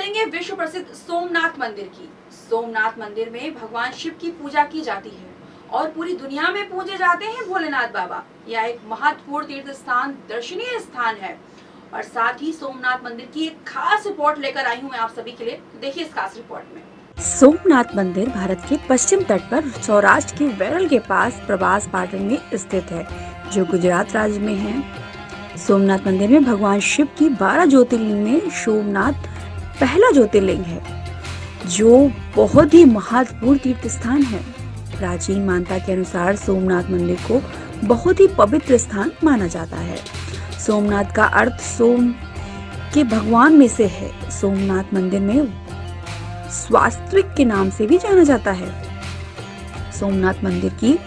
करेंगे विश्व प्रसिद्ध सोमनाथ मंदिर की। सोमनाथ मंदिर में भगवान शिव की पूजा की जाती है और पूरी दुनिया में पूजे जाते हैं भोलेनाथ बाबा। यह एक महत्वपूर्ण तीर्थ स्थान, दर्शनीय स्थान है। और साथ ही सोमनाथ मंदिर की एक खास रिपोर्ट लेकर आई हूँ मैं आप सभी के लिए। देखिए इस खास रिपोर्ट में। सोमनाथ मंदिर भारत के पश्चिम तट पर सौराष्ट्र के वेरल के पास प्रभास पाटन में स्थित है, जो गुजरात राज्य में है। सोमनाथ मंदिर में भगवान शिव की 12 ज्योतिर्लिंग में सोमनाथ पहला ज्योतिर्लिंग है, जो बहुत ही महत्वपूर्ण तीर्थ स्थान है। प्राचीन मान्यता के अनुसार सोमनाथ मंदिर को बहुत ही पवित्र स्थान माना जाता है। सोमनाथ का अर्थ सोम के भगवान में से है। सोमनाथ मंदिर में स्वास्तिक के नाम से भी जाना जाता है। सोमनाथ मंदिर की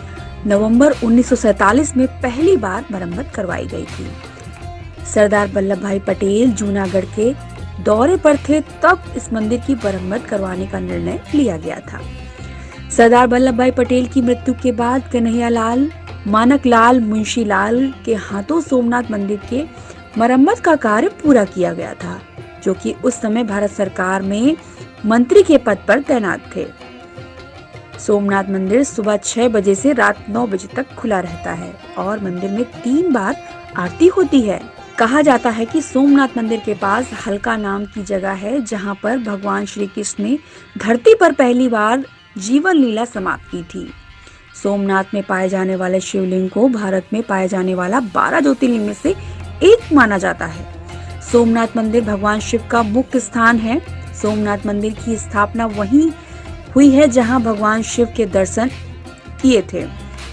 नवंबर 1947 में पहली बार मरम्मत करवाई गई थी। सरदार वल्लभ भाई पटेल जूनागढ़ के दौरे पर थे, तब इस मंदिर की मरम्मत करवाने का निर्णय लिया गया था। सरदार वल्लभ भाई पटेल की मृत्यु के बाद कन्हैयालाल मानकलाल मुंशीलाल के हाथों सोमनाथ मंदिर के मरम्मत का कार्य पूरा किया गया था, जो कि उस समय भारत सरकार में मंत्री के पद पर तैनात थे। सोमनाथ मंदिर सुबह 6 बजे से रात 9 बजे तक खुला रहता है और मंदिर में 3 बार आरती होती है। कहा जाता है कि सोमनाथ मंदिर के पास हल्का नाम की जगह है, जहां पर भगवान श्री कृष्ण ने धरती पर पहली बार जीवन लीला समाप्त की थी। सोमनाथ में पाए जाने वाले शिवलिंग को भारत में पाए जाने वाला 12 ज्योतिर्लिंग में से एक माना जाता है। सोमनाथ मंदिर भगवान शिव का मुख्य स्थान है। सोमनाथ मंदिर की स्थापना वहीं हुई है जहां भगवान शिव के दर्शन किए थे।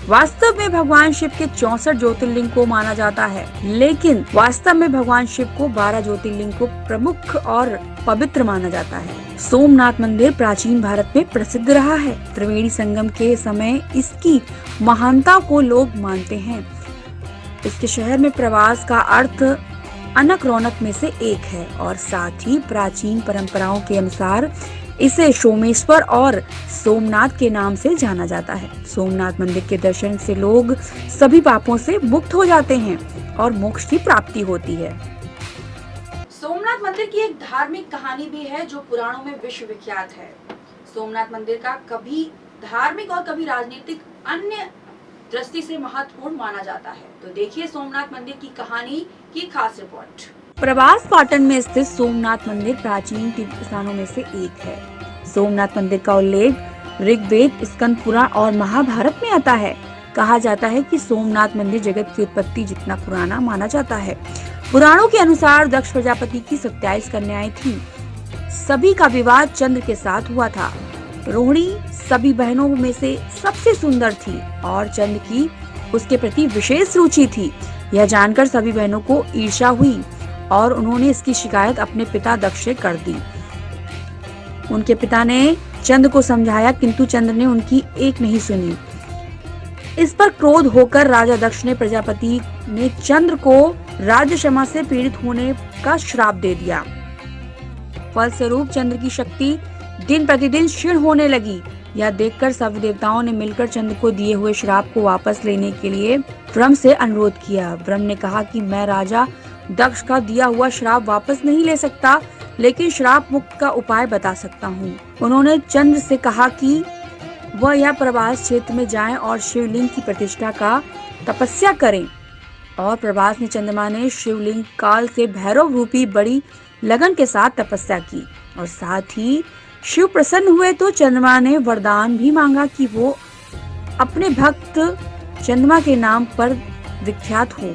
वास्तव में भगवान शिव के 64 ज्योतिर्लिंग को माना जाता है, लेकिन वास्तव में भगवान शिव को 12 ज्योतिर्लिंग को प्रमुख और पवित्र माना जाता है। सोमनाथ मंदिर प्राचीन भारत में प्रसिद्ध रहा है। त्रिवेणी संगम के समय इसकी महानता को लोग मानते हैं। इसके शहर में प्रवास का अर्थ अनक रौनक में से एक है और साथ ही प्राचीन परंपराओं के अनुसार इसे सोमेश्वर और सोमनाथ के नाम से जाना जाता है। सोमनाथ मंदिर के दर्शन से लोग सभी पापों से मुक्त हो जाते हैं और मोक्ष की प्राप्ति होती है। सोमनाथ मंदिर की एक धार्मिक कहानी भी है जो पुराणों में विश्व विख्यात है। सोमनाथ मंदिर का कभी धार्मिक और कभी राजनीतिक अन्य दृष्टि से महत्वपूर्ण माना जाता है। तो देखिए सोमनाथ मंदिर की कहानी की खास रिपोर्ट। प्रभास पाटन में स्थित सोमनाथ मंदिर प्राचीन तीर्थ स्थानों में से एक है। सोमनाथ मंदिर का उल्लेख ऋग्वेद, स्कंद पुराण और महाभारत में आता है। कहा जाता है कि सोमनाथ मंदिर जगत की उत्पत्ति जितना पुराना माना जाता है। पुराणों के अनुसार दक्ष प्रजापति की 27 कन्याएं थीं। सभी का विवाह चंद्र के साथ हुआ था। रोहिणी सभी बहनों में से सबसे सुंदर थी और चंद्र की उसके प्रति विशेष रुचि थी। यह जानकर सभी बहनों को ईर्ष्या हुई और उन्होंने इसकी शिकायत अपने पिता दक्ष से कर दी। उनके पिता ने चंद्र को समझाया, किंतु चंद्र ने उनकी एक नहीं सुनी। इस पर क्रोध होकर राजा दक्ष ने प्रजापति ने चंद्र को राज्य क्षमा से पीड़ित होने का श्राप दे दिया। फलस्वरूप चंद्र की शक्ति दिन प्रतिदिन क्षीण होने लगी। यह देखकर सभी देवताओं ने मिलकर चंद्र को दिए हुए श्राप को वापस लेने के लिए ब्रह्म से अनुरोध किया। ब्रह्म ने कहा कि मैं राजा दक्ष का दिया हुआ श्राप वापस नहीं ले सकता, लेकिन श्राप मुक्त का उपाय बता सकता हूँ। उन्होंने चंद्र से कहा कि वह यह प्रभास क्षेत्र में जाएं और शिवलिंग की प्रतिष्ठा का तपस्या करें। और प्रभास ने चंद्रमा ने शिवलिंग काल से भैरव रूपी बड़ी लगन के साथ तपस्या की और साथ ही शिव प्रसन्न हुए तो चंद्रमा ने वरदान भी मांगा कि वो अपने भक्त चंद्रमा के नाम पर विख्यात हो,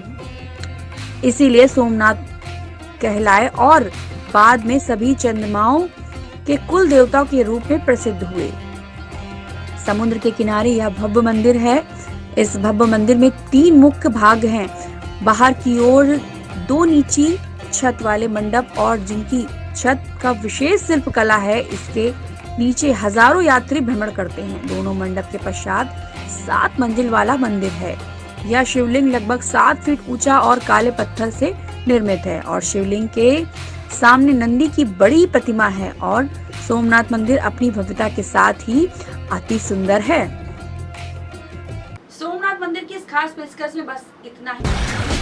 इसीलिए सोमनाथ कहलाए और बाद में सभी चंद्रमाओं के कुल देवताओं के रूप में प्रसिद्ध हुए। समुद्र के किनारे यह भव्य मंदिर है। इस भव्य मंदिर में 3 मुख्य भाग हैं। बाहर की ओर 2 नीची छत वाले मंडप और जिनकी छत का विशेष शिल्प कला है। इसके नीचे हजारों यात्री भ्रमण करते हैं। दोनों मंडप के पश्चात 7 मंजिल वाला मंदिर है। यह शिवलिंग लगभग 7 फीट ऊंचा और काले पत्थर से निर्मित है और शिवलिंग के सामने नंदी की बड़ी प्रतिमा है और सोमनाथ मंदिर अपनी भव्यता के साथ ही अति सुंदर है। सोमनाथ मंदिर की इस खास पेशकश में बस इतना ही।